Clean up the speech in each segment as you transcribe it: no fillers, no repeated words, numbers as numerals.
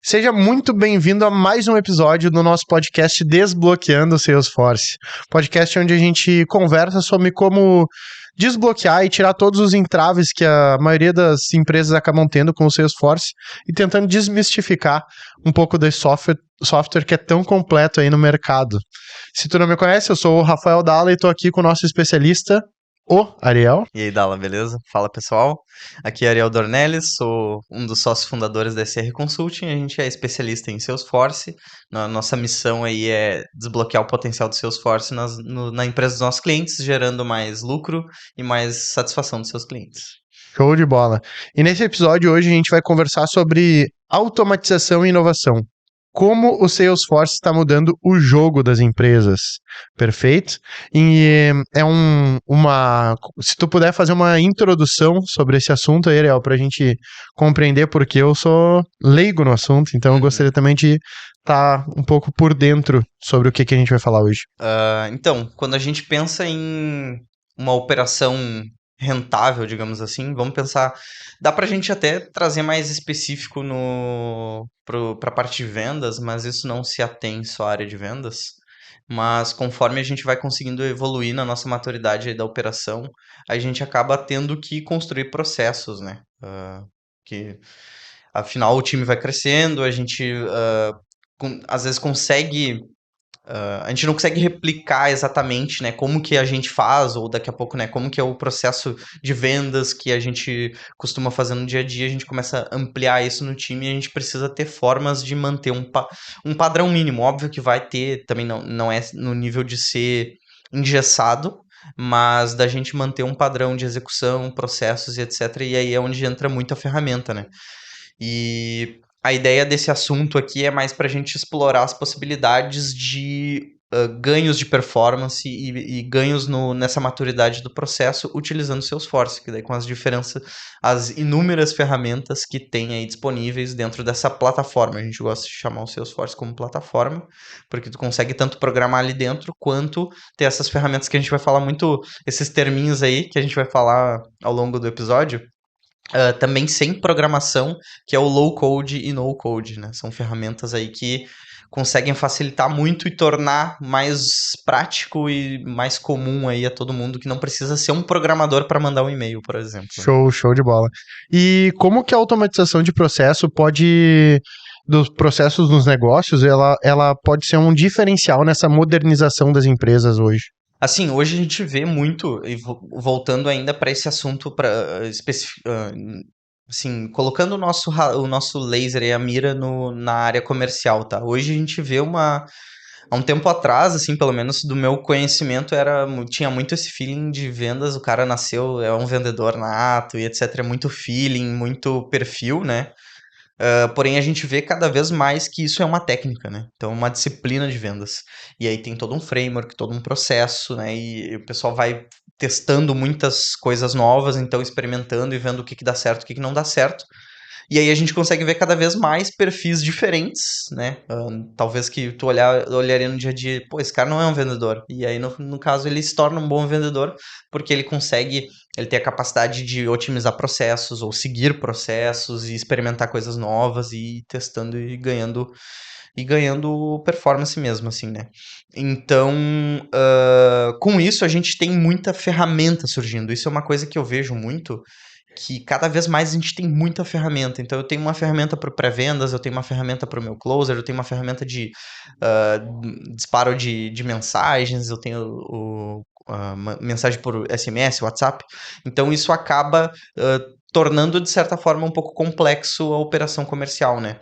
Seja muito bem-vindo a mais um episódio do nosso podcast Desbloqueando o Salesforce. Podcast onde a gente conversa sobre como desbloquear e tirar todos os entraves que a maioria das empresas acabam tendo com o Salesforce e tentando desmistificar um pouco desse software que é tão completo aí no mercado. Se tu não me conhece, eu sou o Rafael Dalla e estou aqui com o nosso especialista, o Ariel. E aí, Dala, beleza? Fala, pessoal. Aqui é Ariel Dornelles, sou um dos sócios fundadores da SR Consulting. A gente é especialista em Salesforce. Nossa missão aí é desbloquear o potencial do Salesforce na empresa dos nossos clientes, gerando mais lucro e mais satisfação dos seus clientes. Show de bola. E nesse episódio hoje a gente vai conversar sobre automatização e inovação. Como o Salesforce está mudando o jogo das empresas. Perfeito? E se tu puder fazer uma introdução sobre esse assunto aí, Ariel, para a gente compreender, porque eu sou leigo no assunto, então eu gostaria também de estar um pouco por dentro sobre o que a gente vai falar hoje. Então, quando a gente pensa em uma operação rentável, digamos assim, vamos pensar, dá pra gente até trazer mais específico pra parte de vendas, mas isso não se atém só à área de vendas. Mas conforme a gente vai conseguindo evoluir na nossa maturidade aí da operação, a gente acaba tendo que construir processos, né? Que afinal o time vai crescendo, a gente às vezes consegue a gente não consegue replicar exatamente, né, como que a gente faz, ou daqui a pouco, né, como que é o processo de vendas que a gente costuma fazer no dia a dia, a gente começa a ampliar isso no time e a gente precisa ter formas de manter um padrão mínimo. Óbvio que vai ter, também não é no nível de ser engessado, mas da gente manter um padrão de execução, processos e etc. E aí é onde entra muita ferramenta, né? E a ideia desse assunto aqui é mais para a gente explorar as possibilidades de ganhos de performance e ganhos nessa maturidade do processo utilizando o Salesforce, que daí com as inúmeras ferramentas que tem aí disponíveis dentro dessa plataforma. A gente gosta de chamar o Salesforce como plataforma, porque tu consegue tanto programar ali dentro, quanto ter essas ferramentas que a gente vai falar muito, esses terminhos aí que a gente vai falar ao longo do episódio, também sem programação, que é o low code e no code, né? São ferramentas aí que conseguem facilitar muito e tornar mais prático e mais comum aí a todo mundo, que não precisa ser um programador para mandar um e-mail, por exemplo. Show de bola. E como que a automatização de processo dos processos nos negócios, ela pode ser um diferencial nessa modernização das empresas hoje? Assim, hoje a gente vê muito, e voltando ainda para esse assunto, assim, colocando o nosso laser e a mira na área comercial, tá? Hoje a gente vê há um tempo atrás, assim, pelo menos do meu conhecimento, tinha muito esse feeling de vendas, o cara nasceu, é um vendedor nato e etc, é muito feeling, muito perfil, né? Porém, a gente vê cada vez mais que isso é uma técnica, né? Então, uma disciplina de vendas. E aí tem todo um framework, todo um processo, né? E o pessoal vai testando muitas coisas novas, então experimentando e vendo o que dá certo, o que não dá certo. E aí a gente consegue ver cada vez mais perfis diferentes, né? Talvez que tu olharia no dia a dia, pô, esse cara não é um vendedor. E aí, no caso, ele se torna um bom vendedor, porque ele tem a capacidade de otimizar processos, ou seguir processos, e experimentar coisas novas, e ir testando e ganhando performance mesmo, assim, né? Então, com isso, a gente tem muita ferramenta surgindo. Isso é uma coisa que eu vejo muito, que cada vez mais a gente tem muita ferramenta. Então, eu tenho uma ferramenta para pré-vendas, eu tenho uma ferramenta para o meu closer, eu tenho uma ferramenta de disparo de mensagens, eu tenho mensagem por SMS, WhatsApp. Então, isso acaba tornando, de certa forma, um pouco complexo a operação comercial, né?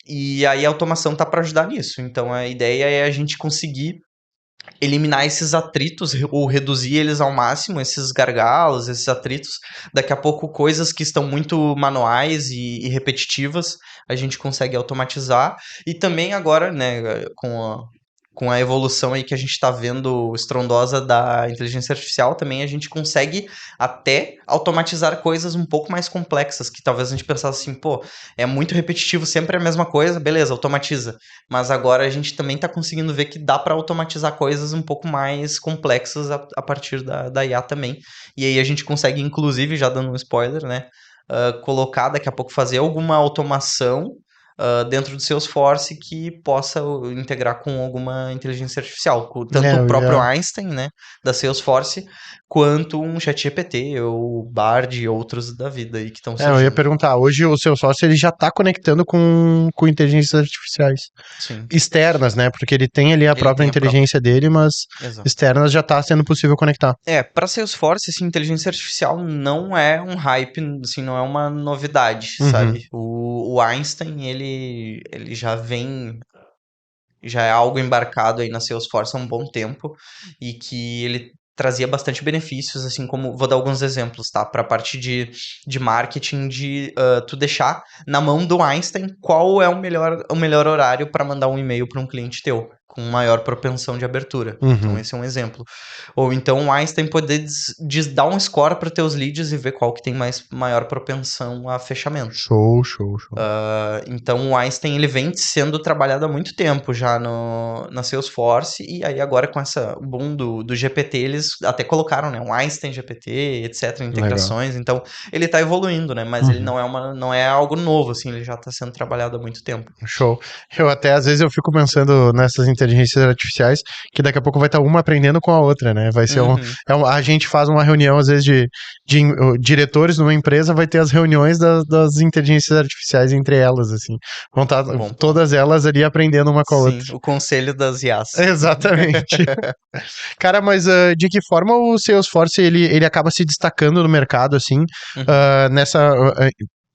E aí a automação tá para ajudar nisso. Então, a ideia é a gente conseguir eliminar esses atritos ou reduzir eles ao máximo, esses gargalos, esses atritos. Daqui a pouco, coisas que estão muito manuais e repetitivas, a gente consegue automatizar. E também agora, né, com a evolução aí que a gente está vendo estrondosa da inteligência artificial, também a gente consegue até automatizar coisas um pouco mais complexas, que talvez a gente pensasse assim, pô, é muito repetitivo, sempre é a mesma coisa, beleza, automatiza. Mas agora a gente também está conseguindo ver que dá para automatizar coisas um pouco mais complexas a partir da IA também. E aí a gente consegue, inclusive, já dando um spoiler, né, colocar daqui a pouco, fazer alguma automação dentro do Salesforce que possa integrar com alguma inteligência artificial. Tanto o eu próprio ia... Einstein, né, da Salesforce, quanto um ChatGPT, ou Bard e outros da vida aí que estão eu ia surgindo. perguntar, hoje o seu sócio ele já tá conectando com inteligências artificiais Sim, externas, né? Porque ele tem ali a ele própria tem a própria. inteligência dele, mas Exato. externas já tá sendo possível conectar. Para Salesforce, assim, inteligência artificial não é um hype, assim, não é uma novidade, Uhum. sabe? O Einstein, ele já é algo embarcado aí na Salesforce há um bom tempo e que ele trazia bastante benefícios, assim como, vou dar alguns exemplos, tá? Para a parte de marketing, tu deixar na mão do Einstein qual é o melhor horário para mandar um e-mail para um cliente teu, com maior propensão de abertura. Então, Uhum. esse é um exemplo. Ou então o Einstein poder dar um score para teus leads e ver qual que tem maior propensão a fechamento. Show, show, show. Então o Einstein ele vem sendo trabalhado há muito tempo já na Salesforce, e aí agora com essa boom do GPT eles até colocaram, né, um Einstein GPT, etc, Legal. integrações, então ele tá evoluindo, né, mas ele Uhum. não é algo novo, assim, ele já tá sendo trabalhado há muito tempo. Show. Eu até, às vezes, eu fico pensando nessas inteligências artificiais, que daqui a pouco vai estar uma aprendendo com a outra, né? Vai ser Uhum. a gente faz uma reunião, às vezes, diretores numa empresa, vai ter as reuniões das inteligências artificiais entre elas, assim. Vão estar Bom ponto. todas elas ali aprendendo uma com a Sim, outra. o conselho das IAs. Exatamente. Cara, mas de que forma o Salesforce ele acaba se destacando no mercado, assim, Uhum.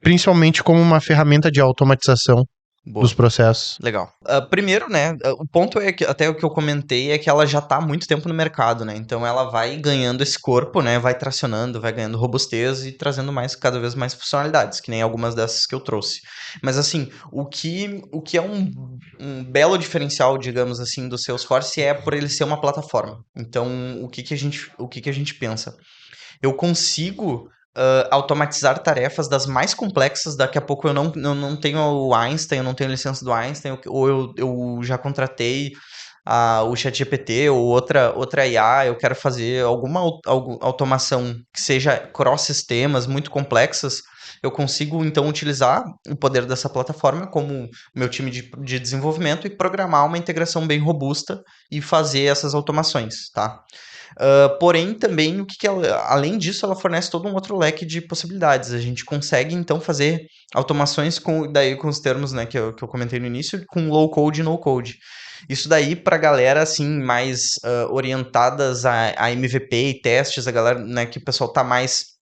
principalmente como uma ferramenta de automatização dos Boa. processos? Legal. Primeiro, né, o ponto é que, até o que eu comentei, é que ela já está há muito tempo no mercado, né? Então ela vai ganhando esse corpo, né? Vai tracionando, vai ganhando robustez e trazendo cada vez mais funcionalidades, que nem algumas dessas que eu trouxe. Mas assim, o que é um belo diferencial, digamos assim, do Salesforce é por ele ser uma plataforma. Então, o que que a gente pensa? Eu consigo automatizar tarefas das mais complexas. Daqui a pouco eu não tenho o Einstein, eu não tenho a licença do Einstein, ou eu já contratei o ChatGPT ou outra IA, eu quero fazer alguma automação que seja cross-sistemas, muito complexas. Eu consigo, então, utilizar o poder dessa plataforma como meu time de desenvolvimento e programar uma integração bem robusta e fazer essas automações, tá? Porém, também, além disso, ela fornece todo um outro leque de possibilidades. A gente consegue, então, fazer automações com os termos, né, que eu comentei no início, com low code e no code. Isso daí para galera, assim, mais orientadas a MVP e testes, a galera, né, que o pessoal tá mais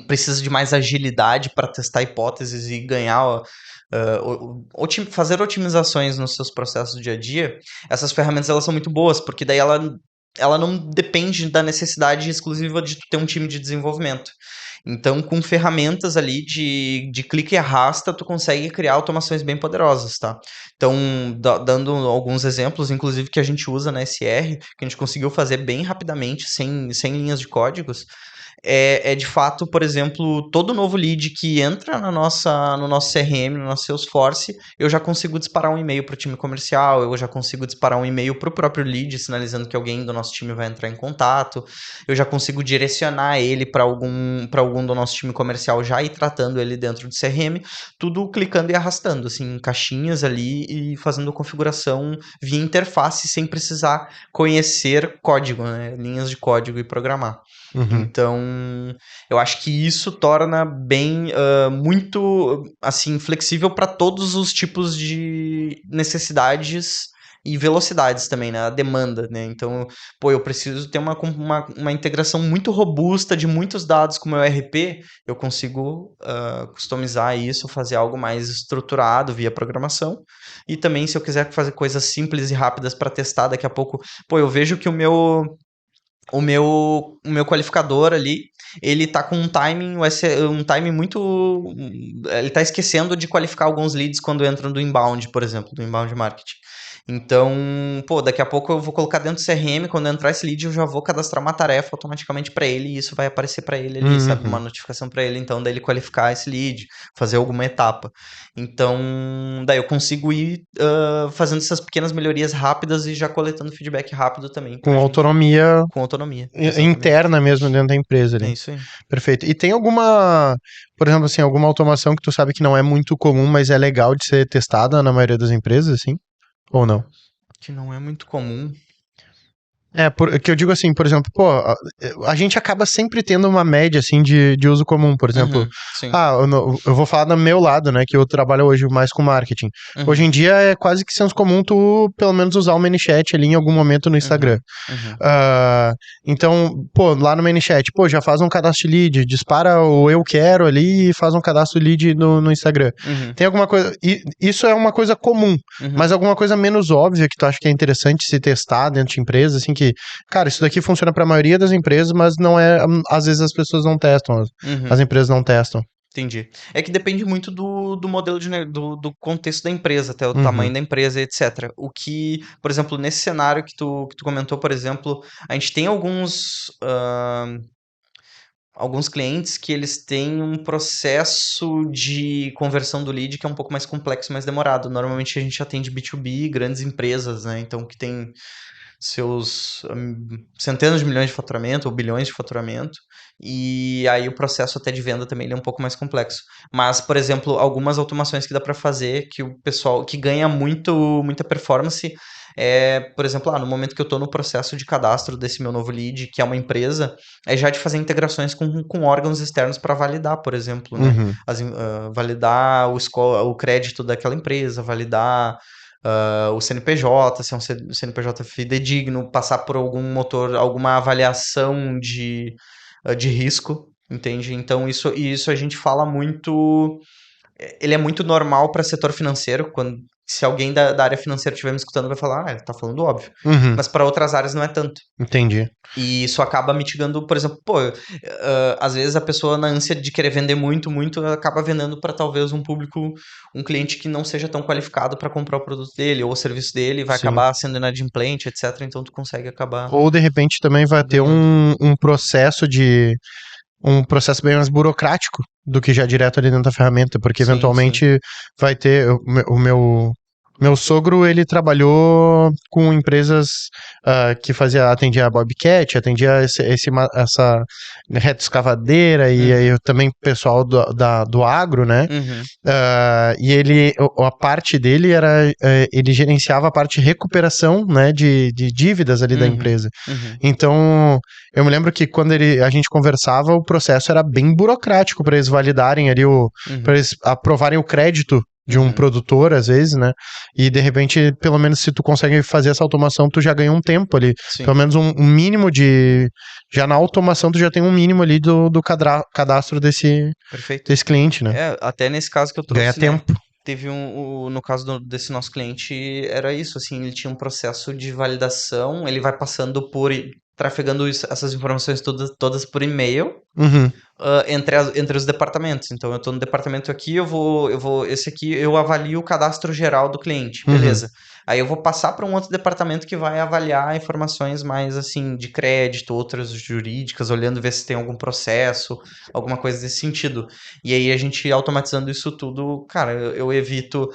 precisa de mais agilidade para testar hipóteses e ganhar fazer otimizações nos seus processos do dia a dia. Essas ferramentas elas são muito boas, porque daí ela não depende da necessidade exclusiva de tu ter um time de desenvolvimento. Então, com ferramentas ali de clique e arrasta, tu consegue criar automações bem poderosas, tá? Então, dando alguns exemplos, inclusive que a gente usa na SR, que a gente conseguiu fazer bem rapidamente, sem linhas de códigos, é de fato, por exemplo, todo novo lead que entra no nosso CRM, no nosso Salesforce, eu já consigo disparar um e-mail para o time comercial, eu já consigo disparar um e-mail para o próprio lead, sinalizando que alguém do nosso time vai entrar em contato, eu já consigo direcionar ele para algum do nosso time comercial já ir tratando ele dentro do CRM, tudo clicando e arrastando, assim, caixinhas ali e fazendo configuração via interface sem precisar conhecer código, né, linhas de código e programar. Uhum. Então, eu acho que isso torna bem muito assim flexível para todos os tipos de necessidades e velocidades também, né? A demanda, né? Então, pô, eu preciso ter uma integração muito robusta de muitos dados com o meu ERP, eu consigo customizar isso, fazer algo mais estruturado via programação. E também, se eu quiser fazer coisas simples e rápidas para testar, daqui a pouco, pô, eu vejo que o meu qualificador ali, ele tá com um timing muito. Ele tá esquecendo de qualificar alguns leads quando entram do inbound, por exemplo, do inbound marketing. Então, pô, daqui a pouco eu vou colocar dentro do CRM, quando entrar esse lead eu já vou cadastrar uma tarefa automaticamente para ele e isso vai aparecer para ele ali, sabe? Uma notificação para ele, então, daí ele qualificar esse lead, fazer alguma etapa. Então, daí eu consigo ir fazendo essas pequenas melhorias rápidas e já coletando feedback rápido também Com pra gente, autonomia com autonomia, exatamente. interna mesmo dentro da empresa É ali. isso aí. Perfeito. E tem alguma, por exemplo, assim, alguma automação que tu sabe que não é muito comum, mas é legal de ser testada na maioria das empresas, assim? Ou não? Que não é muito comum. Que eu digo assim, por exemplo, a gente acaba sempre tendo uma média, assim, de uso comum, por exemplo, Sim. eu vou falar do meu lado, né, que eu trabalho hoje mais com marketing. Hoje em dia é quase que senso comum tu, pelo menos, usar o ManyChat ali em algum momento no Instagram. Então, lá no ManyChat, já faz um cadastro de lead, dispara o eu quero ali e faz um cadastro de lead no Instagram. Tem alguma coisa, isso é uma coisa comum, mas alguma coisa menos óbvia que tu acha que é interessante se testar dentro de empresa, assim, que, cara, isso daqui funciona para a maioria das empresas, mas não é, às vezes as pessoas não testam, as empresas não testam. Entendi. É que depende muito do modelo do contexto da empresa, até o tamanho da empresa, etc. O que, por exemplo, nesse cenário que tu comentou, por exemplo, a gente tem alguns clientes que eles têm um processo de conversão do lead que é um pouco mais complexo, mais demorado. Normalmente a gente atende B2B, grandes empresas, né? Então que tem seus centenas de milhões de faturamento ou bilhões de faturamento, e aí o processo até de venda também ele é um pouco mais complexo. Mas, por exemplo, algumas automações que dá para fazer que o pessoal que ganha muita performance por exemplo, no momento que eu estou no processo de cadastro desse meu novo lead, que é uma empresa, é já de fazer integrações com órgãos externos para validar, por exemplo, né? Validar o crédito daquela empresa, validar o CNPJ, se é um CNPJ fidedigno, passar por algum motor, alguma avaliação de risco, entende? Então, isso a gente fala muito. Ele é muito normal para setor financeiro, se alguém da área financeira estiver me escutando, vai falar, ele tá falando óbvio. Mas para outras áreas não é tanto. Entendi. E isso acaba mitigando, por exemplo, às vezes a pessoa na ânsia de querer vender muito, acaba vendendo para talvez um cliente que não seja tão qualificado para comprar o produto dele ou o serviço dele, vai acabar sendo inadimplente, etc. Então tu consegue acabar. Ou de repente também vai ter um processo bem mais burocrático do que já direto ali dentro da ferramenta, porque eventualmente vai ter o meu sogro, ele trabalhou com empresas que atendia a Bobcat, atendia essa retroescavadeira e aí também pessoal do agro, né? E a parte dele era, ele gerenciava a parte de recuperação, né, de dívidas ali da empresa. Então, eu me lembro que quando a gente conversava, o processo era bem burocrático para eles validarem ali para eles aprovarem o crédito de um produtor, às vezes, né? E, de repente, pelo menos se tu consegue fazer essa automação, tu já ganha um tempo ali. Pelo menos um mínimo de... Já na automação, tu já tem um mínimo ali do cadastro desse cliente, né? Até nesse caso que eu trouxe, ganha tempo. Teve no caso desse nosso cliente, era isso, assim, ele tinha um processo de validação, ele vai passando trafegando essas informações todas por e-mail, entre os departamentos. Então, eu estou no departamento aqui, esse aqui eu avalio o cadastro geral do cliente, beleza. Aí eu vou passar para um outro departamento que vai avaliar informações mais, assim, de crédito, outras jurídicas, olhando ver se tem algum processo, alguma coisa desse sentido. E aí a gente automatizando isso tudo, cara, eu evito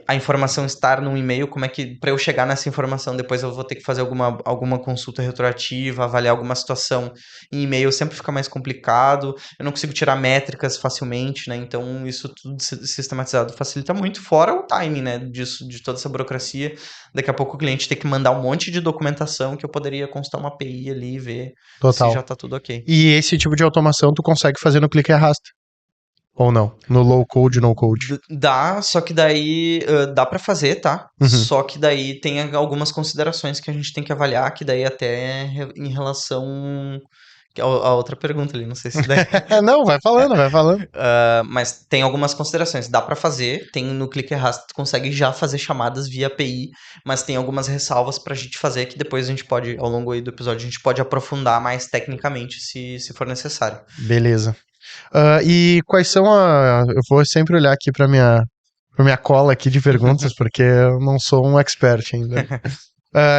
a informação estar num e-mail, como é que, para eu chegar nessa informação, depois eu vou ter que fazer alguma consulta retroativa, avaliar alguma situação em e-mail, sempre fica mais complicado, eu não consigo tirar métricas facilmente, né? Então isso tudo sistematizado facilita muito, fora o timing, né, de toda essa burocracia. Daqui a pouco o cliente tem que mandar um monte de documentação que eu poderia consultar uma API ali e ver se já tá tudo ok. E esse tipo de automação tu consegue fazer no clique e arrasta? Ou não? No low code, no code? Dá, só que daí dá pra fazer, tá? Só que daí tem algumas considerações que a gente tem que avaliar, que daí até em relação a outra pergunta ali, não sei se daí... Não, vai falando. Mas tem algumas considerações. Dá pra fazer, tem no clique arrasta, tu consegue já fazer chamadas via API, mas tem algumas ressalvas pra gente fazer que depois a gente pode, ao longo aí do episódio, a gente pode aprofundar mais tecnicamente se for necessário. Beleza. E quais são eu vou sempre olhar aqui pra minha por minha cola aqui de perguntas, porque eu não sou um expert ainda.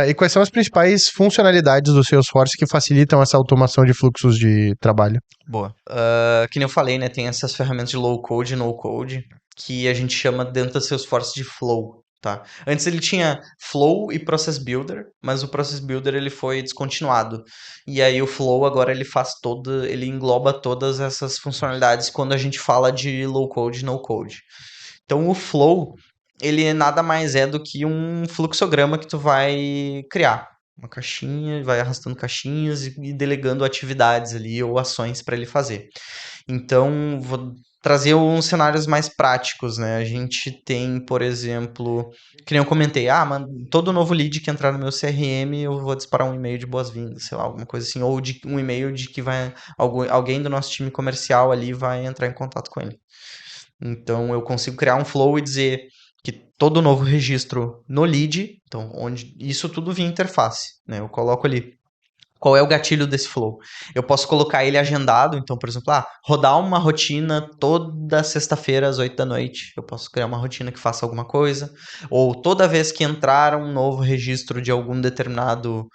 E quais são as principais funcionalidades do Salesforce que facilitam essa automação de fluxos de trabalho? Boa. Que nem eu falei, né? Tem essas ferramentas de low code e no code que a gente chama dentro do Salesforce de Flow, tá? Antes ele tinha Flow e Process Builder, mas o Process Builder ele foi descontinuado. E aí o Flow agora ele engloba todas essas funcionalidades quando a gente fala de low code e no code. Então o Flow, ele nada mais é do que um fluxograma que tu vai criar. Uma caixinha, vai arrastando caixinhas e delegando atividades ali ou ações para ele fazer. Então, vou trazer uns cenários mais práticos, né? A gente tem, por exemplo, que nem eu comentei, mano, todo novo lead que entrar no meu CRM, eu vou disparar um e-mail de boas-vindas, sei lá, alguma coisa assim, ou de um e-mail de que vai alguém do nosso time comercial ali vai entrar em contato com ele. Então, eu consigo criar um flow e dizer que todo novo registro no lead, então, onde isso tudo via interface, né? Eu coloco ali qual é o gatilho desse flow. Eu posso colocar ele agendado, então, por exemplo, rodar uma rotina toda sexta-feira às 8 da noite. Eu posso criar uma rotina que faça alguma coisa. Ou toda vez que entrar um novo registro de algum determinado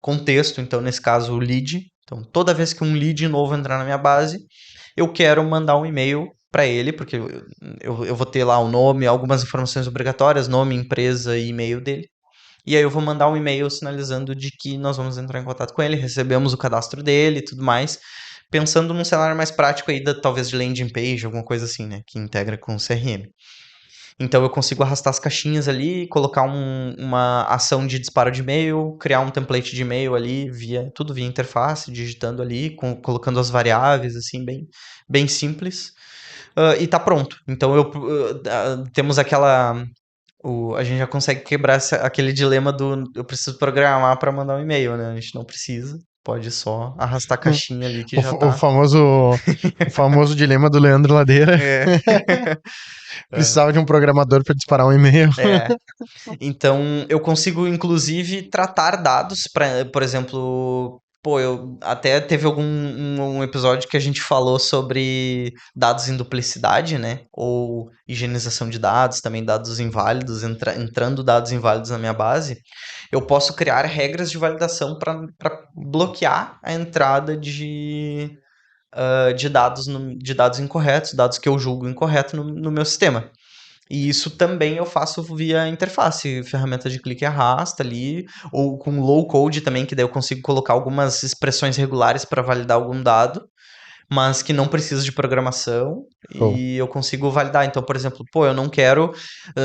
contexto, então, nesse caso, o lead. Então, toda vez que um lead novo entrar na minha base, eu quero mandar um e-mail para ele, porque eu vou ter lá o nome, algumas informações obrigatórias, nome, empresa e e-mail dele. E aí eu vou mandar um e-mail sinalizando de que nós vamos entrar em contato com ele, recebemos o cadastro dele e tudo mais, pensando num cenário mais prático aí, talvez de landing page, alguma coisa assim, né, que integra com o CRM. Então eu consigo arrastar as caixinhas ali, colocar uma ação de disparo de e-mail, criar um template de e-mail ali, tudo via interface, digitando ali, colocando as variáveis, assim, bem simples. E tá pronto. Então temos a gente já consegue quebrar aquele dilema do eu preciso programar para mandar um e-mail, né? A gente não precisa, pode só arrastar a caixinha ali que já O tá. famoso dilema do Leandro Ladeira. É. Precisava de um programador para disparar um e-mail. É. Então, eu consigo, inclusive, tratar dados, por exemplo, eu até teve um episódio que a gente falou sobre dados em duplicidade, né? Ou higienização de dados, também dados inválidos, entrando dados inválidos na minha base. Eu posso criar regras de validação para bloquear a entrada de dados incorretos, dados que eu julgo incorretos no meu sistema. E isso também eu faço via interface, ferramenta de clique e arrasta ali, ou com low code também, que daí eu consigo colocar algumas expressões regulares para validar algum dado, mas que não precisa de programação e eu consigo validar. Então, por exemplo, eu não quero,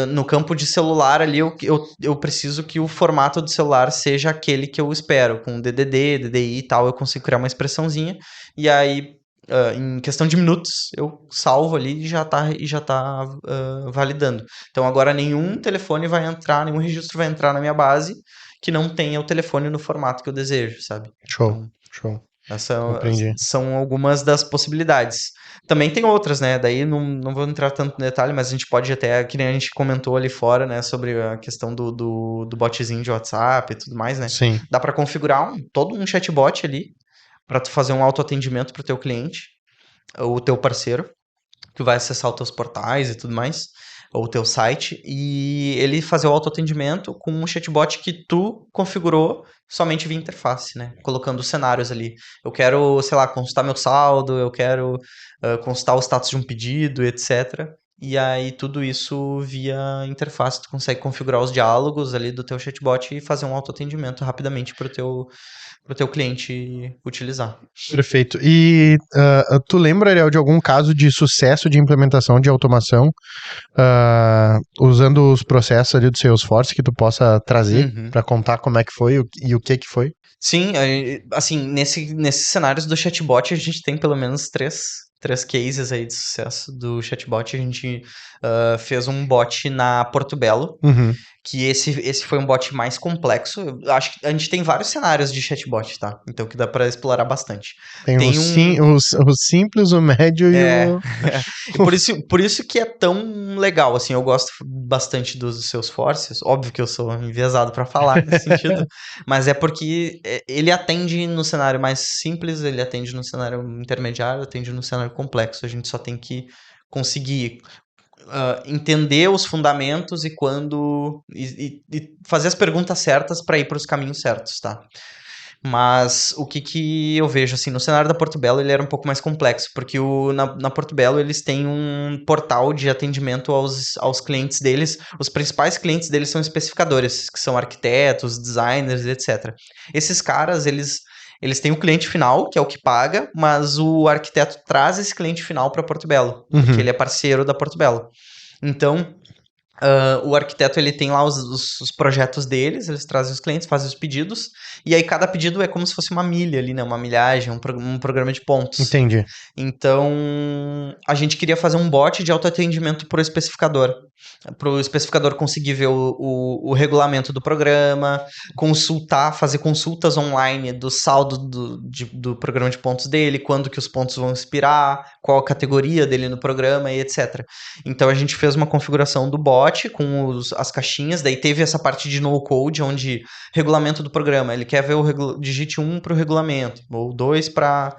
no campo de celular ali, eu preciso que o formato do celular seja aquele que eu espero, com DDD, DDI e tal, eu consigo criar uma expressãozinha, e aí em questão de minutos, eu salvo ali e já tá validando. Então agora nenhum telefone vai entrar, nenhum registro vai entrar na minha base que não tenha o telefone no formato que eu desejo, sabe? Show. Essas Entendi. são algumas das possibilidades. Também tem outras, né? Daí não vou entrar tanto no detalhe, mas a gente pode até, que nem a gente comentou ali fora, né? Sobre a questão do botzinho de WhatsApp e tudo mais, né? Sim. Dá para configurar todo um chatbot ali para tu fazer um autoatendimento para o teu cliente, ou o teu parceiro, que vai acessar os teus portais e tudo mais, ou o teu site, e ele fazer o autoatendimento com um chatbot que tu configurou somente via interface, né? Colocando cenários ali. Eu quero, sei lá, consultar meu saldo, eu quero consultar o status de um pedido, etc. E aí tudo isso via interface, tu consegue configurar os diálogos ali do teu chatbot e fazer um autoatendimento rapidamente para o teu cliente utilizar. Perfeito. E tu lembra, Ariel, de algum caso de sucesso de implementação de automação usando os processos ali do Salesforce que tu possa trazer para contar como é que foi e o que foi? Sim, assim, nesses cenários do chatbot a gente tem pelo menos três cases aí de sucesso do chatbot. A gente fez um bot na Porto Belo, que esse foi um bot mais complexo. Eu acho que a gente tem vários cenários de chatbot, tá? Então que dá pra explorar bastante. Tem o simples, o médio e o... Por isso que é tão legal, assim, eu gosto bastante dos Salesforce. Óbvio que eu sou enviesado pra falar nesse sentido, mas é porque ele atende no cenário mais simples, ele atende no cenário intermediário, atende no cenário complexo. A gente só tem que conseguir entender os fundamentos e fazer as perguntas certas para ir para os caminhos certos, tá? Mas o que eu vejo, assim, no cenário da Porto Belo, ele era um pouco mais complexo, porque na Porto Belo eles têm um portal de atendimento aos clientes deles. Os principais clientes deles são especificadores, que são arquitetos, designers, etc. Esses caras, eles têm o cliente final, que é o que paga, mas o arquiteto traz esse cliente final para Porto Belo, porque ele é parceiro da Porto Belo. Então, o arquiteto ele tem lá os projetos deles, eles trazem os clientes, fazem os pedidos, e aí cada pedido é como se fosse uma milha ali, né? Uma milhagem, um programa de pontos. Entendi. Então, a gente queria fazer um bot de autoatendimento pro especificador. Para o especificador conseguir ver o regulamento do programa, fazer consultas online do saldo do programa de pontos dele, quando que os pontos vão expirar, qual a categoria dele no programa e etc. Então a gente fez uma configuração do bot com as caixinhas, daí teve essa parte de no-code, onde regulamento do programa, ele quer ver digite 1 para o regulamento, ou 2 para...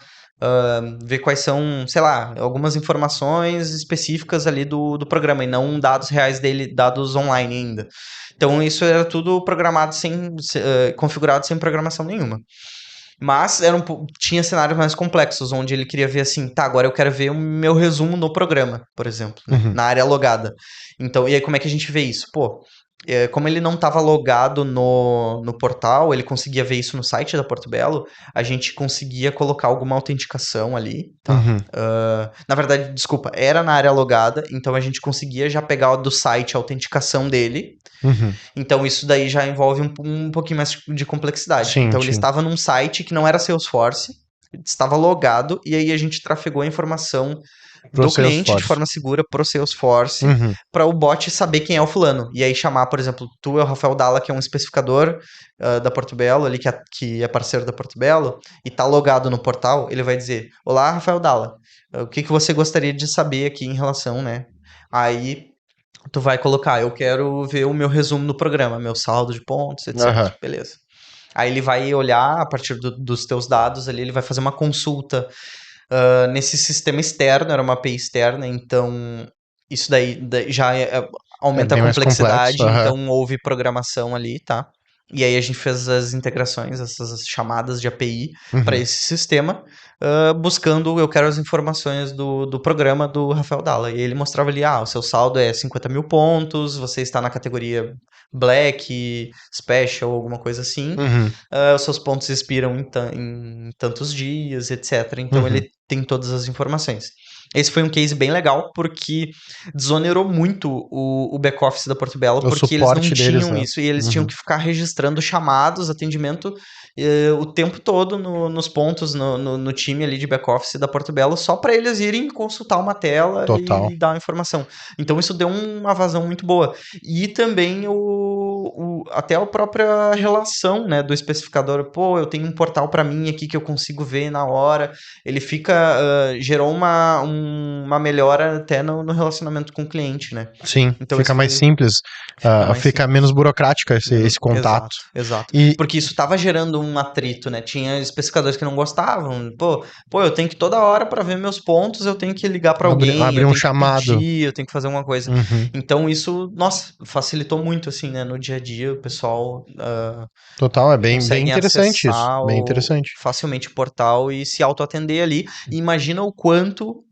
ver quais são, sei lá, algumas informações específicas ali do programa e não dados reais dele, dados online ainda. Então isso era tudo programado configurado sem programação nenhuma. Mas tinha cenários mais complexos, onde ele queria ver assim, tá, agora eu quero ver o meu resumo no programa, por exemplo, na área logada. Então, e aí como é que a gente vê isso? Pô, como ele não estava logado no portal, ele conseguia ver isso no site da Porto Belo, a gente conseguia colocar alguma autenticação ali, tá? Na verdade, desculpa, era na área logada, então a gente conseguia já pegar do site a autenticação dele. Então isso daí já envolve um pouquinho mais de complexidade. Sim, então sim. ele estava num site que não era Salesforce, estava logado, e aí a gente trafegou a informação do cliente de forma segura pro Salesforce, para o bot saber quem é o fulano. E aí chamar, por exemplo, tu é o Rafael Dalla, que é um especificador da Porto Belo, ali, que é parceiro da Porto Belo, e tá logado no portal, ele vai dizer, olá, Rafael Dalla, o que você gostaria de saber aqui em relação, né? Aí tu vai colocar, eu quero ver o meu resumo no programa, meu saldo de pontos, etc. Beleza. Aí ele vai olhar, a partir dos teus dados ali, ele vai fazer uma consulta nesse sistema externo, era uma API externa, então isso daí já aumenta a complexidade, então houve programação ali, tá? E aí a gente fez as integrações, essas chamadas de API para esse sistema, buscando, eu quero as informações do programa do Rafael Dalla. E ele mostrava ali, o seu saldo é 50 mil pontos, você está na categoria Black, Special, alguma coisa assim. Os seus pontos expiram em tantos dias, etc. Então ele tem todas as informações. Esse foi um case bem legal, porque desonerou muito o back-office da Porto Belo, porque eles não tinham isso, e eles tinham que ficar registrando chamados, atendimento, o tempo todo nos pontos, no time ali de back-office da Porto Belo, só para eles irem consultar uma tela e dar uma informação. Então isso deu uma vazão muito boa. E também até a própria relação, né, do especificador, pô, eu tenho um portal para mim aqui que eu consigo ver na hora, ele gerou uma melhora até no relacionamento com o cliente, né? Sim, então, fica mais simples, fica menos burocrática esse contato. Exato. Porque isso estava gerando um atrito, né? Tinha especificadores que não gostavam, pô, eu tenho que toda hora para ver meus pontos, eu tenho que ligar para alguém, abrir um chamado, eu tenho que fazer alguma coisa. Então isso, nossa, facilitou muito, assim, né? No dia a dia, o pessoal total, é bem interessante isso, bem interessante. Facilmente o portal e se autoatender ali. E imagina o quanto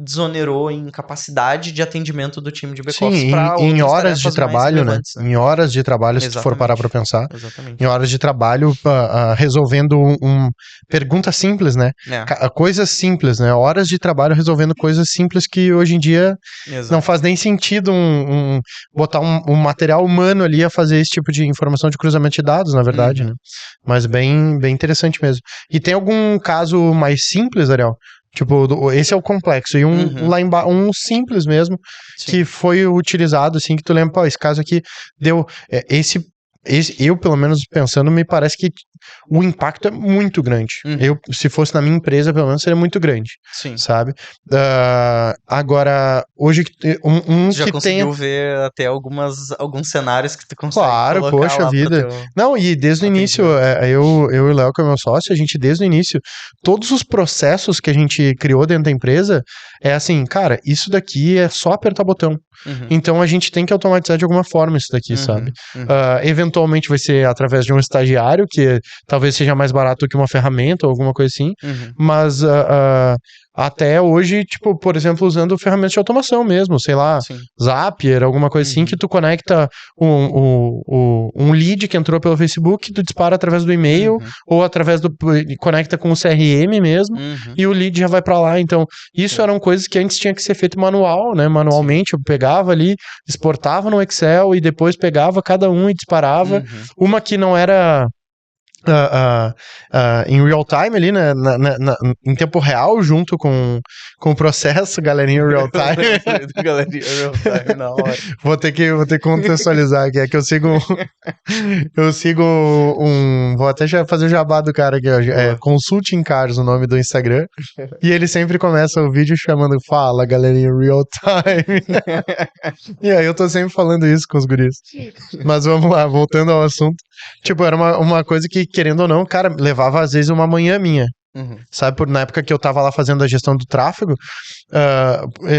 desonerou em capacidade de atendimento do time de back-office para em horas de trabalho, né? Em horas de trabalho, se tu for parar para pensar. Exatamente. Em horas de trabalho, resolvendo pergunta simples, né? Coisas simples, né? Horas de trabalho resolvendo coisas simples que hoje em dia não faz nem sentido botar um material humano ali a fazer esse tipo de informação de cruzamento de dados, na verdade, né? Mas bem interessante mesmo. E tem algum caso mais simples, Ariel? Tipo, esse é o complexo. E lá embaixo, um simples mesmo, que foi utilizado, assim, que tu lembra, pô, esse caso aqui deu... eu, pelo menos pensando, me parece que o impacto é muito grande. Se fosse na minha empresa, pelo menos, seria muito grande. Sim. Sabe? Agora, hoje, Tu já que conseguiu tenha... ver até alguns cenários que tu consegue Claro, colocar poxa lá pro vida. teu Não, e desde o início, atendimento. eu e o Léo, que é meu sócio, a gente, desde o início, todos os processos que a gente criou dentro da empresa, é assim, cara, isso daqui é só apertar botão. Então a gente tem que automatizar de alguma forma isso daqui, sabe? Eventualmente vai ser através de um estagiário, que talvez seja mais barato que uma ferramenta ou alguma coisa assim, mas até hoje, tipo, por exemplo, usando ferramentas de automação mesmo, sei lá, Sim. Zapier, alguma coisa assim, que tu conecta um lead que entrou pelo Facebook, tu dispara através do e-mail, ou através do... conecta com o CRM mesmo, e o lead já vai pra lá. Então, isso eram coisas que antes tinha que ser feito manual, né? Manualmente, eu pegava ali, exportava no Excel e depois pegava cada um e disparava. Uma que não era em real time ali, né? Em tempo real, junto com o processo, galerinha real time. Galerinha real time, na hora. Vou ter que contextualizar aqui. É que eu sigo vou até já fazer o jabá do cara aqui, ó. Consulting Cars, o nome do Instagram. E ele sempre começa o vídeo chamando Fala, galerinha real time. E aí eu tô sempre falando isso com os guris. Mas vamos lá, voltando ao assunto. Tipo, era uma coisa que, querendo ou não, cara, levava às vezes uma manhã minha. Sabe, na época que eu tava lá fazendo a gestão do tráfego,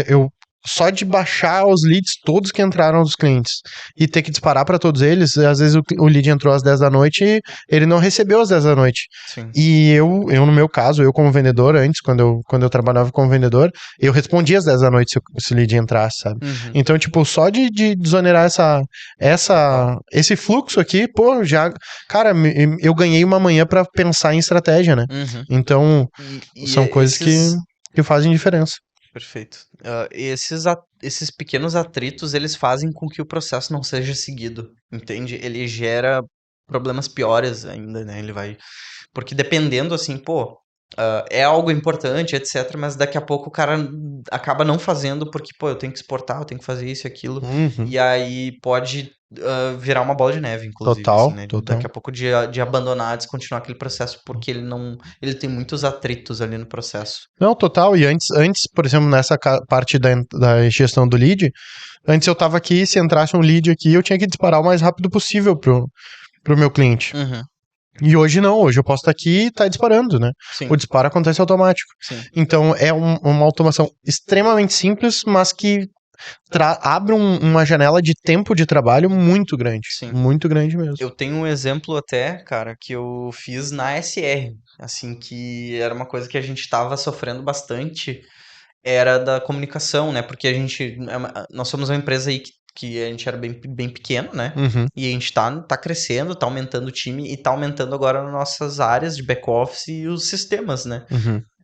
eu só de baixar os leads todos que entraram dos clientes e ter que disparar para todos eles, às vezes o lead entrou às 10 da noite e ele não recebeu às 10 da noite. Sim. E eu, no meu caso, eu como vendedor, antes, quando eu trabalhava como vendedor, eu respondia às 10 da noite se o lead entrasse, sabe? Então, tipo, só de desonerar esse fluxo aqui, pô, já, cara, eu ganhei uma manhã para pensar em estratégia, né? Então, são coisas que fazem diferença. Perfeito. Esses pequenos atritos, eles fazem com que o processo não seja seguido, entende? Ele gera problemas piores ainda, né? Ele vai... Porque dependendo, assim, pô, é algo importante, etc., mas daqui a pouco o cara acaba não fazendo porque, pô, eu tenho que exportar, eu tenho que fazer isso e aquilo, e aí pode virar uma bola de neve, inclusive, Total, assim, né? total. Daqui a pouco de abandonar, descontinuar aquele processo porque ele tem muitos atritos ali no processo. Não, total. E antes, por exemplo, nessa parte da gestão do lead, antes eu tava aqui, se entrasse um lead aqui, eu tinha que disparar o mais rápido possível pro meu cliente. E hoje não, hoje eu posso estar aqui e tá disparando, né? Sim. O disparo acontece automático. Sim. Então é uma automação extremamente simples, mas que abre uma janela de tempo de trabalho muito grande. Sim. Muito grande mesmo. Eu tenho um exemplo até, cara, que eu fiz na SR, assim, que era uma coisa que a gente tava sofrendo bastante, era da comunicação, né? Porque nós somos uma empresa aí que a gente era bem, bem pequeno, né? E a gente tá crescendo, tá aumentando o time e tá aumentando agora nas nossas áreas de back-office e os sistemas, né?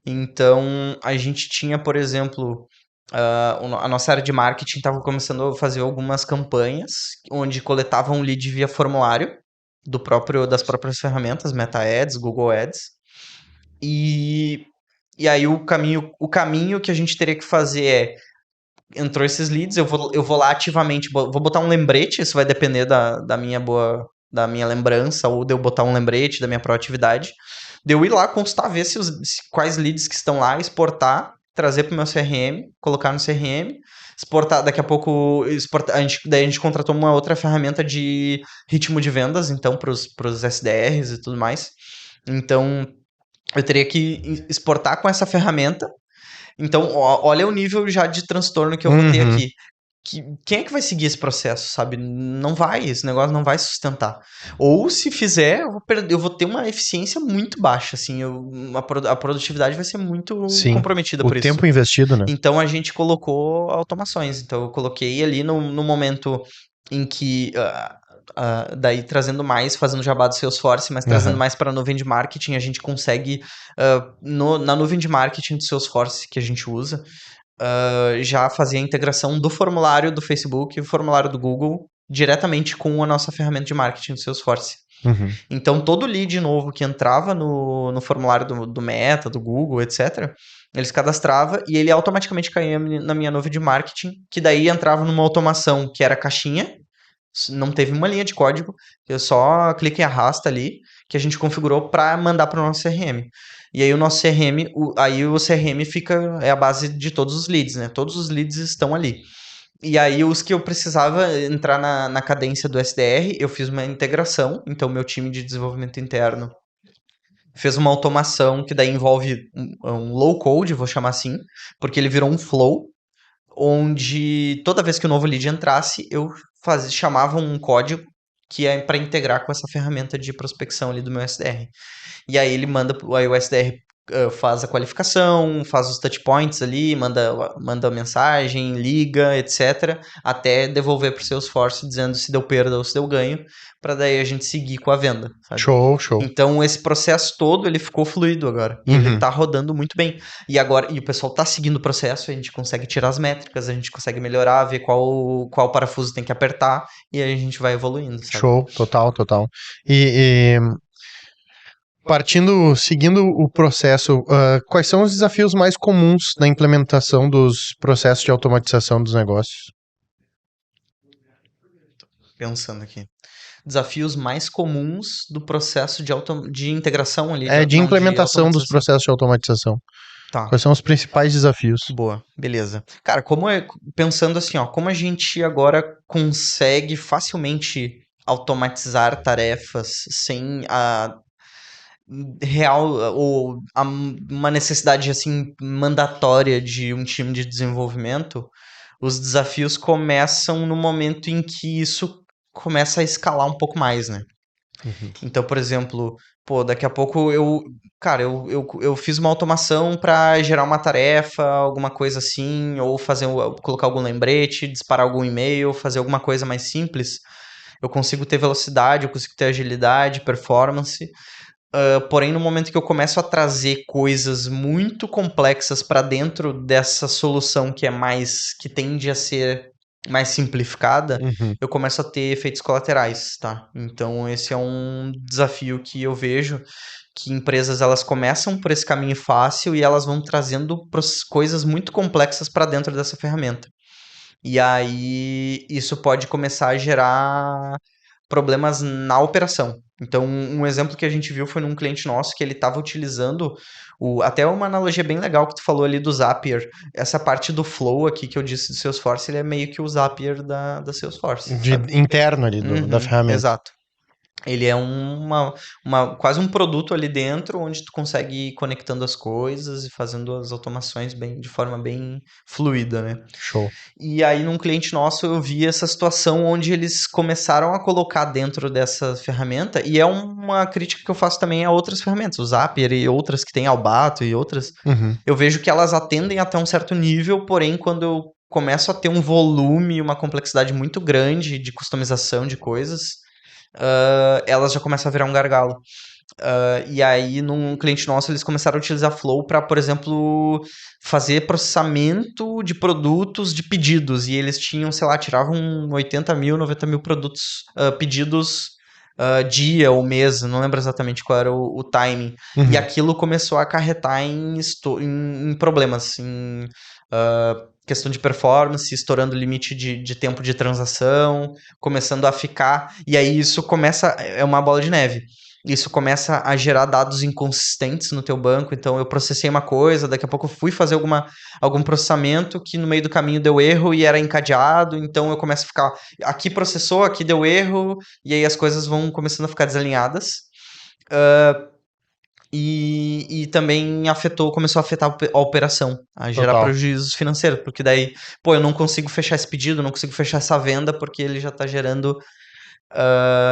Então, a gente tinha, por exemplo, a nossa área de marketing estava começando a fazer algumas campanhas onde coletavam lead via formulário das próprias ferramentas, Meta Ads, Google Ads. E aí o caminho que a gente teria que fazer entrou esses leads, eu vou lá ativamente, vou botar um lembrete, isso vai depender da minha lembrança, ou de eu botar um lembrete da minha proatividade, de eu ir lá consultar, ver quais leads que estão lá, exportar, trazer para o meu CRM, colocar no CRM, exportar, daqui a pouco, daí a gente contratou uma outra ferramenta de ritmo de vendas, então, para os SDRs e tudo mais. Então, eu teria que exportar com essa ferramenta. Então, olha o nível já de transtorno que eu vou ter aqui. Quem é que vai seguir esse processo, sabe? Não vai, esse negócio não vai sustentar. Ou se fizer, eu vou ter uma eficiência muito baixa, assim, a produtividade vai ser muito comprometida por isso. O tempo investido, né? Então a gente colocou automações. Então eu coloquei ali no momento em que daí trazendo mais, fazendo jabá do Salesforce, mas trazendo mais para a nuvem de marketing, a gente consegue na nuvem de marketing do Salesforce que a gente usa, já fazer a integração do formulário do Facebook e o formulário do Google diretamente com a nossa ferramenta de marketing do Salesforce. Então todo lead novo que entrava no formulário do Meta, do Google, etc., ele se cadastrava e ele automaticamente caía na minha nuvem de marketing, que daí entrava numa automação que era caixinha, Não teve uma linha de código, eu só clique e arrasta ali, que a gente configurou para mandar para o nosso CRM. E aí o nosso CRM, aí o CRM é a base de todos os leads, né? Todos os leads estão ali. E aí os que eu precisava entrar na cadência do SDR, eu fiz uma integração, então meu time de desenvolvimento interno fez uma automação que daí envolve um low code, vou chamar assim, porque ele virou um flow, onde toda vez que o novo lead entrasse, eu chamava um código que é para integrar com essa ferramenta de prospecção ali do meu SDR. E aí ele manda, aí o SDR faz a qualificação, faz os touch points ali, manda mensagem, liga, etc, até devolver para o Salesforce dizendo se deu perda ou se deu ganho, para daí a gente seguir com a venda, sabe? Show, show. Então esse processo todo ele ficou fluido agora. E ele tá rodando muito bem. E agora, e o pessoal tá seguindo o processo, a gente consegue tirar as métricas, a gente consegue melhorar, ver qual parafuso tem que apertar, e aí a gente vai evoluindo, sabe? Show, total. Seguindo o processo, quais são os desafios mais comuns na implementação dos processos de automatização dos negócios? Pensando aqui. Desafios mais comuns do processo de integração ali. De implementação dos processos de automatização. Tá. Quais são os principais desafios? Boa, beleza. Cara, pensando assim, ó, como a gente agora consegue facilmente automatizar tarefas sem uma necessidade assim mandatória de um time de desenvolvimento, os desafios começam no momento em que isso começa a escalar um pouco mais, né? Então, por exemplo, daqui a pouco eu fiz uma automação para gerar uma tarefa, alguma coisa assim, ou colocar algum lembrete, disparar algum e-mail, fazer alguma coisa mais simples. Eu consigo ter velocidade, eu consigo ter agilidade, performance. Porém, no momento que eu começo a trazer coisas muito complexas para dentro dessa solução que tende a ser mais simplificada, eu começo a ter efeitos colaterais, tá? Então, esse é um desafio que eu vejo, que empresas elas começam por esse caminho fácil e elas vão trazendo coisas muito complexas para dentro dessa ferramenta. E aí, isso pode começar a gerar problemas na operação. Então, um exemplo que a gente viu foi num cliente nosso que ele estava utilizando até uma analogia bem legal que tu falou ali do Zapier. Essa parte do flow aqui que eu disse do Salesforce, ele é meio que o Zapier da Salesforce. Interno ali da ferramenta. Exato. Ele é quase um produto ali dentro, onde tu consegue ir conectando as coisas e fazendo as automações de forma bem fluida, né? Show. E aí, num cliente nosso, eu vi essa situação onde eles começaram a colocar dentro dessa ferramenta, e é uma crítica que eu faço também a outras ferramentas, o Zapier e outras que tem Albato e outras. Eu vejo que elas atendem até um certo nível, porém, quando eu começo a ter um volume, uma complexidade muito grande de customização de coisas, elas já começam a virar um gargalo. E aí, num cliente nosso, eles começaram a utilizar Flow para, por exemplo, fazer processamento de produtos de pedidos. E eles tinham, sei lá, tiravam 80 mil, 90 mil produtos, pedidos dia ou mês, não lembro exatamente qual era o timing. E aquilo começou a acarretar em problemas, em questão de performance, estourando o limite de tempo de transação, começando a ficar... E aí isso é uma bola de neve. Isso começa a gerar dados inconsistentes no teu banco. Então, eu processei uma coisa, daqui a pouco eu fui fazer algum processamento que no meio do caminho deu erro e era encadeado. Então, eu começo a ficar... Aqui processou, aqui deu erro, e aí as coisas vão começando a ficar desalinhadas. E também começou a afetar a operação, a gerar prejuízos financeiros, porque daí, eu não consigo fechar esse pedido, não consigo fechar essa venda, porque ele já está gerando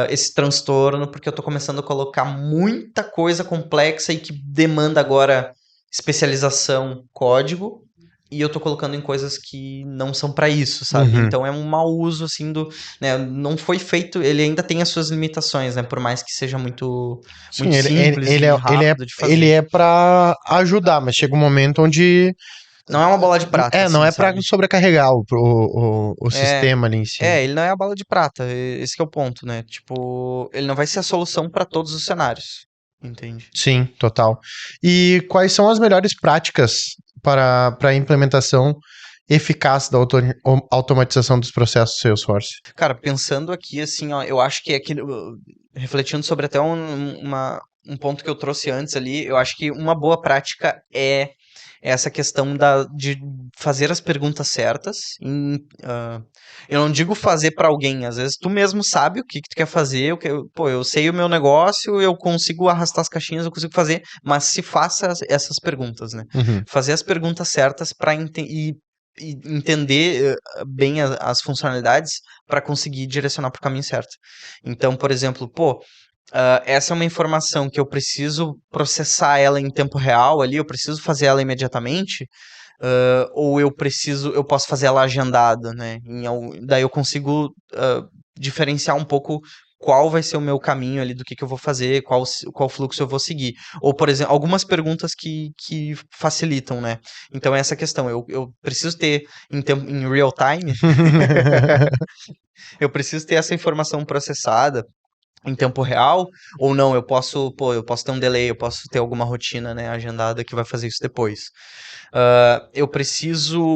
esse transtorno, porque eu estou começando a colocar muita coisa complexa e que demanda agora especialização, código, e eu tô colocando em coisas que não são para isso, sabe? Então é um mau uso, assim, né? Não foi feito... Ele ainda tem as suas limitações, né? Por mais que seja muito simples e rápido de fazer. Ele é para ajudar, mas chega um momento onde... Não é uma bola de prata. Não é para sobrecarregar o sistema ali em si. Ele não é a bola de prata. Esse que é o ponto, né? Tipo, ele não vai ser a solução para todos os cenários. Entende? Sim, total. E quais são as melhores práticas para a implementação eficaz da automatização dos processos Salesforce? Cara, pensando aqui, assim, ó, eu acho que é aquilo, refletindo sobre até um ponto que eu trouxe antes ali, eu acho que uma boa prática é essa questão de fazer as perguntas certas. Eu não digo fazer para alguém, às vezes tu mesmo sabe o que tu quer fazer, eu sei o meu negócio, eu consigo arrastar as caixinhas, eu consigo fazer, mas se faça essas perguntas, né? Uhum. Fazer as perguntas certas para e entender bem as funcionalidades para conseguir direcionar para o caminho certo. Então, por exemplo, essa é uma informação que eu preciso processar ela em tempo real ali, eu preciso fazer ela imediatamente, ou eu posso fazer ela agendada, né? Daí eu consigo diferenciar um pouco qual vai ser o meu caminho ali do que eu vou fazer, qual fluxo eu vou seguir. Ou, por exemplo, algumas perguntas que facilitam, né? Então, é essa questão, eu preciso ter em real time, eu preciso ter essa informação processada em tempo real, ou não, eu posso ter um delay, eu posso ter alguma rotina, né, agendada que vai fazer isso depois.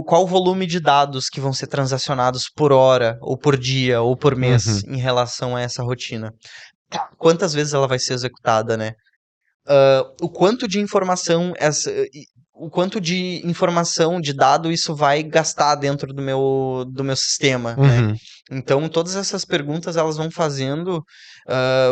Qual o volume de dados que vão ser transacionados por hora, ou por dia, ou por mês, em relação a essa rotina? Quantas vezes ela vai ser executada, né? O quanto de informação o quanto de informação, de dado isso vai gastar dentro do meu sistema, né? Uhum. Então, todas essas perguntas elas vão fazendo,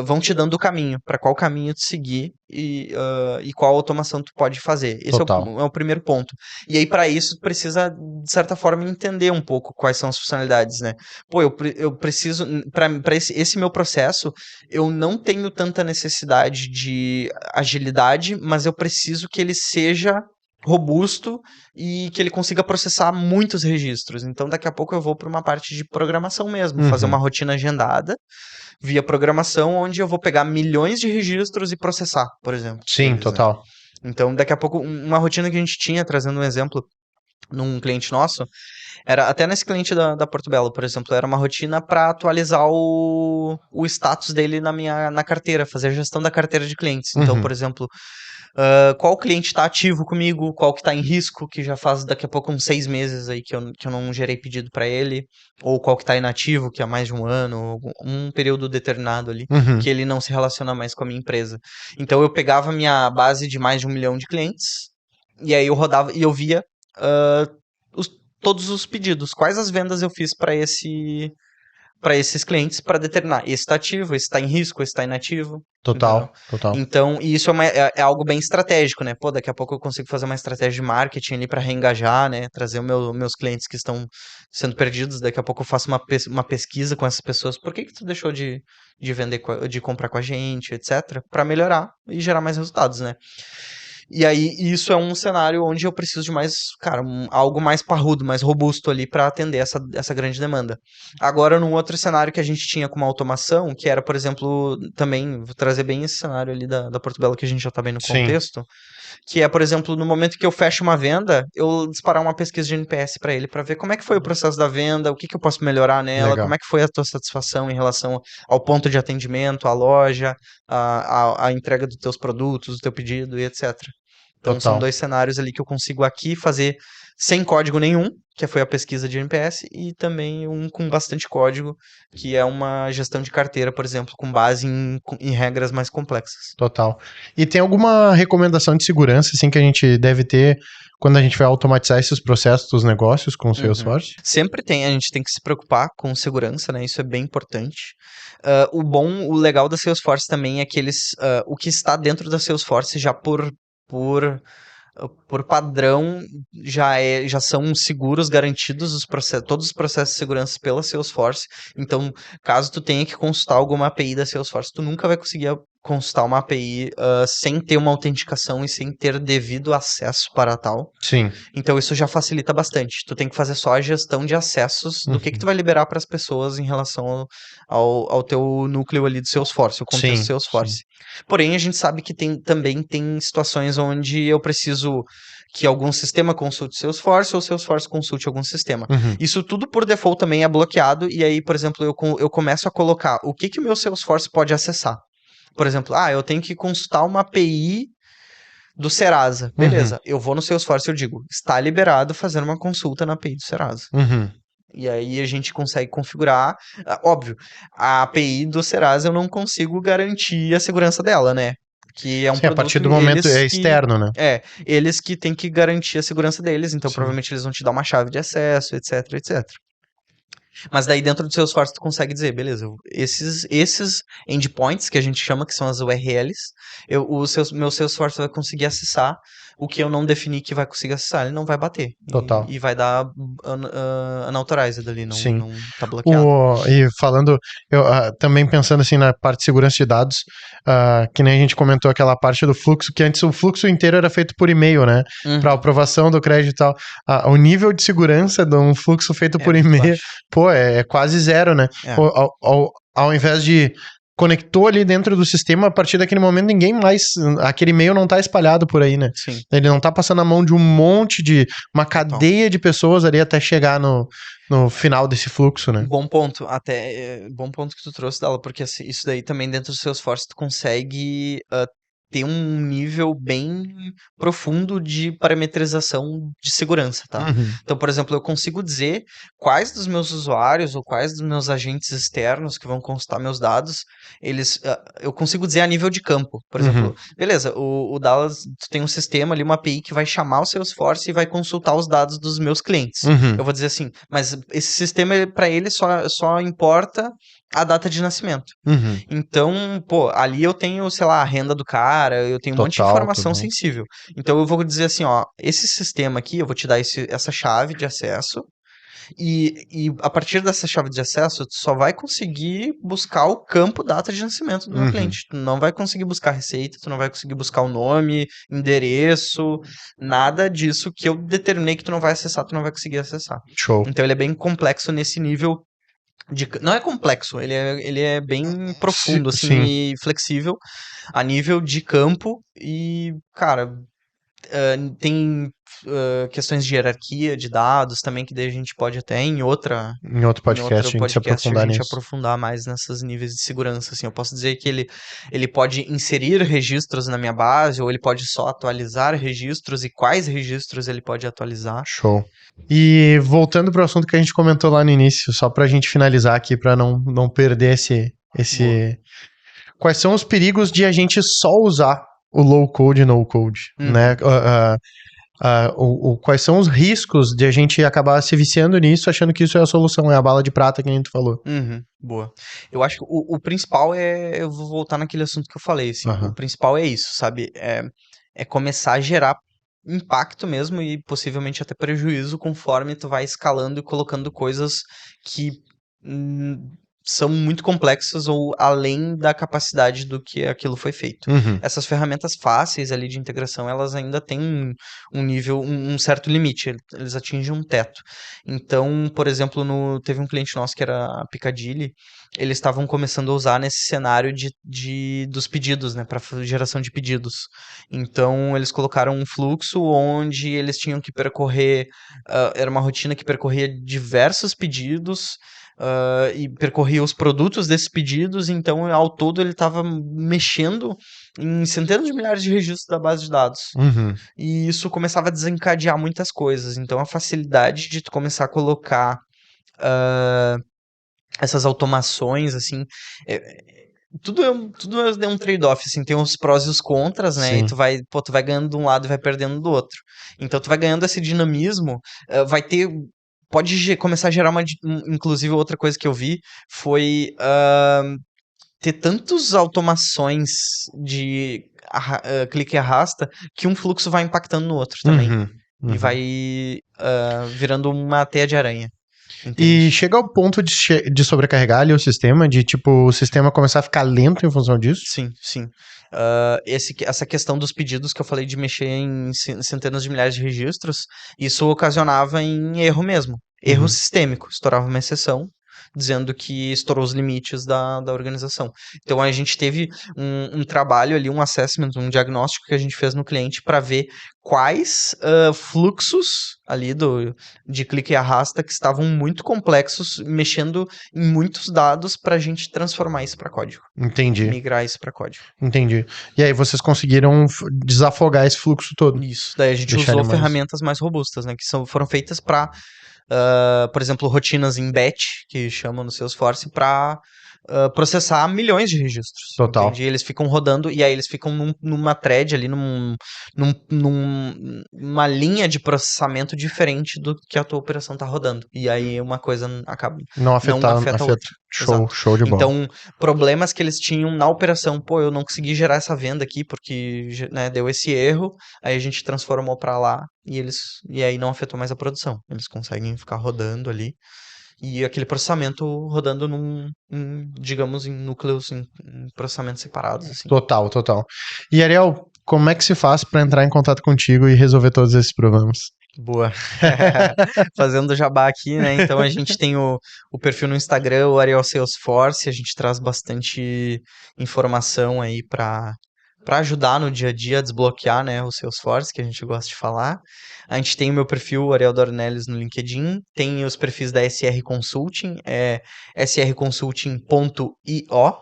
vão te dando o caminho, para qual caminho tu seguir e qual automação tu pode fazer. Esse Total. é o primeiro ponto. E aí, para isso, tu precisa, de certa forma, entender um pouco quais são as funcionalidades, né? Eu preciso, para esse meu processo, eu não tenho tanta necessidade de agilidade, mas eu preciso que ele seja robusto e que ele consiga processar muitos registros. Então, daqui a pouco eu vou para uma parte de programação mesmo, fazer uma rotina agendada via programação, onde eu vou pegar milhões de registros e processar, por exemplo. Sim, Eles, né? total. Então, daqui a pouco, uma rotina que a gente tinha, trazendo um exemplo num cliente nosso, era até nesse cliente da Porto Belo, por exemplo, era uma rotina para atualizar o status dele na carteira, fazer a gestão da carteira de clientes. Então, por exemplo, qual cliente está ativo comigo, qual que está em risco, que já faz daqui a pouco uns 6 meses aí que eu não gerei pedido para ele, ou qual que está inativo, que há mais de um ano, um período determinado ali, que ele não se relaciona mais com a minha empresa. Então eu pegava minha base de mais de 1 milhão de clientes, e aí eu rodava e eu via todos os pedidos, quais as vendas eu fiz para esses clientes para determinar esse está ativo, esse está em risco, esse está inativo. Total, Entendeu? total. Então, e isso é algo bem estratégico, né? Daqui a pouco eu consigo fazer uma estratégia de marketing ali para reengajar, né? Trazer meus clientes que estão sendo perdidos. Daqui a pouco eu faço uma pesquisa com essas pessoas. Por que tu deixou de vender, de comprar com a gente, etc. Para melhorar e gerar mais resultados, né? E aí, isso é um cenário onde eu preciso de mais, cara, algo mais parrudo, mais robusto ali para atender essa grande demanda. Agora, num outro cenário que a gente tinha com uma automação, que era, por exemplo, também, vou trazer bem esse cenário ali da Porto Belo, que a gente já tá bem no contexto, que é, por exemplo, no momento que eu fecho uma venda, eu disparar uma pesquisa de NPS para ele, para ver como é que foi o processo da venda, o que eu posso melhorar nela, Legal. como é que foi a tua satisfação em relação ao ponto de atendimento, à loja, a entrega dos teus produtos, do teu pedido e etc. Então são 2 cenários ali que eu consigo aqui fazer sem código nenhum, que foi a pesquisa de NPS, e também um com bastante código, que é uma gestão de carteira, por exemplo, com base em regras mais complexas. Total. E tem alguma recomendação de segurança, assim, que a gente deve ter quando a gente vai automatizar esses processos dos negócios com o Salesforce? Sempre a gente tem que se preocupar com segurança, né? Isso é bem importante. O legal da Salesforce também é que o que está dentro da Salesforce já por padrão já são seguros, garantidos todos os processos de segurança pela Salesforce. Então, caso tu tenha que consultar alguma API da Salesforce, tu nunca vai conseguir consultar uma API sem ter uma autenticação e sem ter devido acesso para tal. Sim. Então isso já facilita bastante. Tu tem que fazer só a gestão de acessos do que tu vai liberar para as pessoas em relação ao teu núcleo ali do Salesforce, o contexto do Salesforce. Porém, a gente sabe que também tem situações onde eu preciso que algum sistema consulte Salesforce ou Salesforce consulte algum sistema. Isso tudo por default também é bloqueado, e aí, por exemplo, eu começo a colocar o que o meu Salesforce pode acessar. Por exemplo, eu tenho que consultar uma API do Serasa. Beleza, eu vou no Salesforce e eu digo, está liberado fazer uma consulta na API do Serasa. Uhum. E aí a gente consegue configurar, óbvio, a API do Serasa eu não consigo garantir a segurança dela, né? Porque é um Sim, a partir produto, do momento é eles que... externo, né? eles que têm que garantir a segurança deles, então Sim. provavelmente eles vão te dar uma chave de acesso, etc, etc. Mas daí dentro do Salesforce tu consegue dizer, beleza, esses endpoints que a gente chama, que são as URLs, meu Salesforce vai conseguir acessar o que eu não defini que vai conseguir acessar, ele não vai bater. Total. E vai dar unauthorized ali, Sim. não tá bloqueado. E falando, também pensando assim na parte de segurança de dados, que nem a gente comentou aquela parte do fluxo, que antes o fluxo inteiro era feito por e-mail, né? Para aprovação do crédito e tal. O nível de segurança de um fluxo feito por e-mail, pô, é quase zero, né? Ao invés de conectou ali dentro do sistema, a partir daquele momento ninguém mais, aquele e-mail não tá espalhado por aí, né? Sim. Ele não tá passando a mão de um monte de, uma cadeia de pessoas ali até chegar no final desse fluxo, né? Bom ponto, bom ponto que tu trouxe, Dala, porque assim, isso daí também dentro do Salesforce tu consegue ter um nível bem profundo de parametrização de segurança, tá? Uhum. Então, por exemplo, eu consigo dizer quais dos meus usuários ou quais dos meus agentes externos que vão consultar meus dados, eu consigo dizer a nível de campo. Por exemplo, beleza, o Dallas, tu tem um sistema ali, uma API que vai chamar o Salesforce e vai consultar os dados dos meus clientes. Eu vou dizer assim, mas esse sistema, para ele, só importa a data de nascimento. Então, pô, ali eu tenho, sei lá, a renda do cara, eu tenho um monte de informação sensível. Então eu vou dizer assim, ó, esse sistema aqui, eu vou te dar essa chave de acesso, e a partir dessa chave de acesso, tu só vai conseguir buscar o campo data de nascimento do meu cliente. Tu não vai conseguir buscar receita, tu não vai conseguir buscar o nome, endereço, nada disso que eu determinei que tu não vai acessar, tu não vai conseguir acessar. Show. Então ele é bem complexo nesse nível. Não é complexo, ele é bem profundo, assim, Sim. e flexível a nível de campo e, cara, tem questões de hierarquia de dados também, que daí a gente pode até em outro podcast a gente se aprofundar nisso. Aprofundar mais nesses níveis de segurança, assim. Eu posso dizer que ele pode inserir registros na minha base, ou ele pode só atualizar registros, e quais registros ele pode atualizar. Show. E voltando para o assunto que a gente comentou lá no início, só para a gente finalizar aqui, para não perder esse... Quais são os perigos de a gente só usar o low code e no code, né? Quais são os riscos de a gente acabar se viciando nisso, achando que isso é a solução, é a bala de prata que a gente falou. Boa. Eu acho que o principal eu vou voltar naquele assunto que eu falei, assim, o principal é isso, sabe? É começar a gerar impacto mesmo e possivelmente até prejuízo conforme tu vai escalando e colocando coisas que são muito complexas ou além da capacidade do que aquilo foi feito. Essas ferramentas fáceis ali de integração, elas ainda têm um nível, um certo limite, eles atingem um teto. Então, por exemplo, teve um cliente nosso que era a Piccadilly, eles estavam começando a usar nesse cenário dos pedidos, né, para geração de pedidos. Então, eles colocaram um fluxo onde eles tinham que percorrer, era uma rotina que percorria diversos pedidos, e percorria os produtos desses pedidos, então ao todo ele estava mexendo em centenas de milhares de registros da base de dados. E isso começava a desencadear muitas coisas. Então a facilidade de tu começar a colocar essas automações, assim, tudo é um trade-off, assim, tem os prós e os contras, né? Sim. E tu vai ganhando de um lado e vai perdendo do outro. Então tu vai ganhando esse dinamismo, pode começar a gerar inclusive outra coisa que eu vi foi ter tantas automações de clique e arrasta que um fluxo vai impactando no outro também. E vai virando uma teia de aranha. Entende? E chega ao ponto de sobrecarregar ali o sistema, de tipo, o sistema começar a ficar lento em função disso? Sim, sim. Essa questão dos pedidos que eu falei de mexer em centenas de milhares de registros, isso ocasionava em erro mesmo. Erro sistêmico. Estourava uma exceção dizendo que estourou os limites da organização. Então a gente teve um trabalho ali, um assessment, um diagnóstico que a gente fez no cliente para ver quais fluxos ali de clique e arrasta que estavam muito complexos, mexendo em muitos dados para a gente transformar isso para código. Entendi. Migrar isso para código. Entendi. E aí vocês conseguiram desafogar esse fluxo todo. Isso. Daí a gente usou ferramentas mais robustas, né? Que foram feitas para, por exemplo, rotinas em batch, que chamam no Salesforce, para processar milhões de registros. Total. Entende? Eles ficam rodando e aí eles ficam numa thread ali, numa linha de processamento diferente do que a tua operação tá rodando. E aí uma coisa acaba não afeta a outra. Show de bola. Então, problemas que eles tinham na operação, eu não consegui gerar essa venda aqui porque, né, deu esse erro, aí a gente transformou para lá e aí não afetou mais a produção. Eles conseguem ficar rodando ali. E aquele processamento rodando digamos, em núcleos, em processamentos separados. Assim. Total. E, Ariel, como é que se faz para entrar em contato contigo e resolver todos esses problemas? Boa. Fazendo jabá aqui, né? Então a gente tem o perfil no Instagram, o Ariel Salesforce, a gente traz bastante informação aí para ajudar no dia a dia a desbloquear, né, o Salesforce, que a gente gosta de falar. A gente tem o meu perfil, Ariel Dornelles, no LinkedIn. Tem os perfis da SR Consulting, srconsulting.io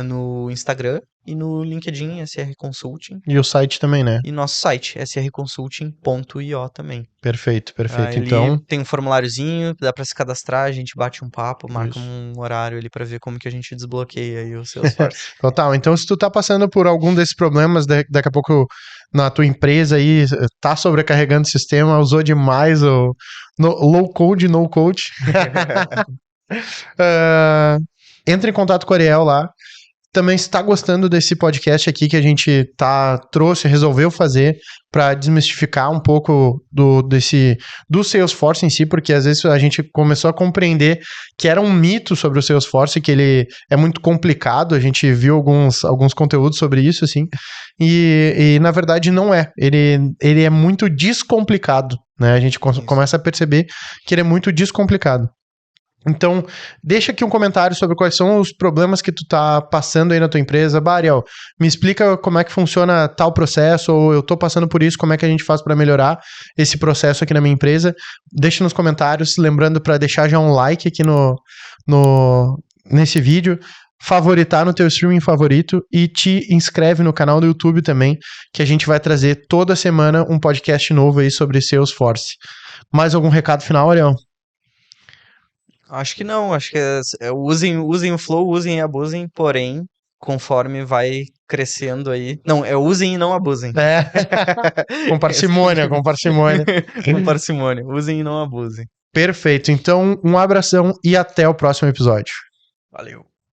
no Instagram. E no LinkedIn, SR Consulting. E o site também, né? E nosso site, srconsulting.io também. Perfeito. Então tem um formuláriozinho, dá para se cadastrar, a gente bate um papo, marca um horário ali para ver como que a gente desbloqueia aí o Salesforce. Total. Então, se tu tá passando por algum desses problemas, daqui a pouco na tua empresa aí, tá sobrecarregando o sistema, usou demais o low code, no code. Entra em contato com o Ariel lá. Também se tá gostando desse podcast aqui que a gente resolveu fazer para desmistificar um pouco do Salesforce em si, porque às vezes a gente começou a compreender que era um mito sobre o Salesforce, que ele é muito complicado, a gente viu alguns conteúdos sobre isso, assim, e na verdade não é, ele é muito descomplicado, né, a gente começa a perceber que ele é muito descomplicado. Então, deixa aqui um comentário sobre quais são os problemas que tu tá passando aí na tua empresa. Ariel, me explica como é que funciona tal processo, ou eu tô passando por isso, como é que a gente faz para melhorar esse processo aqui na minha empresa. Deixa nos comentários, lembrando para deixar já um like aqui nesse vídeo, favoritar no teu streaming favorito e te inscreve no canal do YouTube também, que a gente vai trazer toda semana um podcast novo aí sobre Salesforce. Mais algum recado final, Ariel? Acho que não, acho que usem o Flow, usem e abusem, porém, conforme vai crescendo aí... Não, usem e não abusem. Com parcimônia. Com parcimônia, usem e não abusem. Perfeito, então um abração e até o próximo episódio. Valeu.